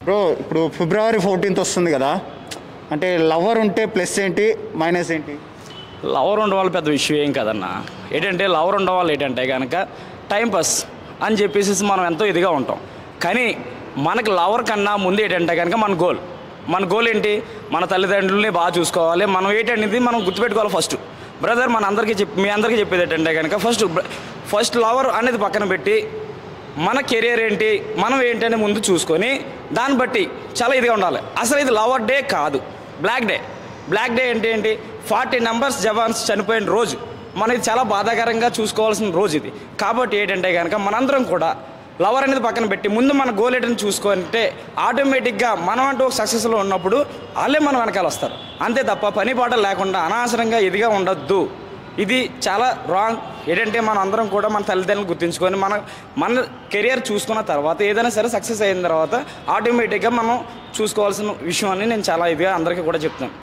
Bro ఇప్పుడు February 14th వస్తుంది కదా, అంటే లవర్ ఉంటే ప్లస్ ఏంటి మైనస్ ఏంటి? లవర్ ఉండవాళ్ళు పెద్ద విషయం ఏం కదన్నా. ఏంటంటే లవర్ ఉండవాళ్ళు ఏంటంటే కనుక టైంపాస్ అని చెప్పేసి మనం ఎంతో ఇదిగా ఉంటాం. కానీ మనకు లవర్ కన్నా ముందు ఏంటంటే కనుక మన గోల్ ఏంటి? మన తల్లిదండ్రులని బాగా చూసుకోవాలి. మనం ఏంటనేది మనం గుర్తుపెట్టుకోవాలి. ఫస్ట్ బ్రదర్ మీ అందరికీ చెప్పేది ఏంటంటే కనుక ఫస్ట్ లవర్ అనేది పక్కన పెట్టి మన కెరియర్ ఏంటి, మనం ఏంటనే ముందు చూసుకొని దాన్ని బట్టి చాలా ఇదిగా ఉండాలి. అసలు ఇది లవర్ డే కాదు, బ్లాక్ డే ఏంటి 40 నంబర్స్ జవాన్స్ చనిపోయిన రోజు. మనం ఇది చాలా బాధాకరంగా చూసుకోవాల్సిన రోజు ఇది. కాబట్టి ఏంటంటే కనుక మనందరం కూడా లవర్ అనేది పక్కన పెట్టి ముందు మన గోల్ ఏంటని చూసుకుంటే ఆటోమేటిక్గా మనం అంటూ ఒక సక్సెస్లో ఉన్నప్పుడు వాళ్ళే మన వెనకాల వస్తారు. అంతే తప్ప పని పాట లేకుండా అనవసరంగా ఇదిగా ఉండొద్దు. ఇది చాలా రాంగ్. ఏంటంటే మనం అందరం కూడా మన తల్లిదండ్రులు గుర్తుంచుకొని మన కెరియర్ చూసుకున్న తర్వాత ఏదైనా సరే సక్సెస్ అయిన తర్వాత ఆటోమేటిక్గా మనం చూసుకోవాల్సిన విషయం అని నేను చాలా ఇదిగా అందరికీ కూడా చెప్తాను.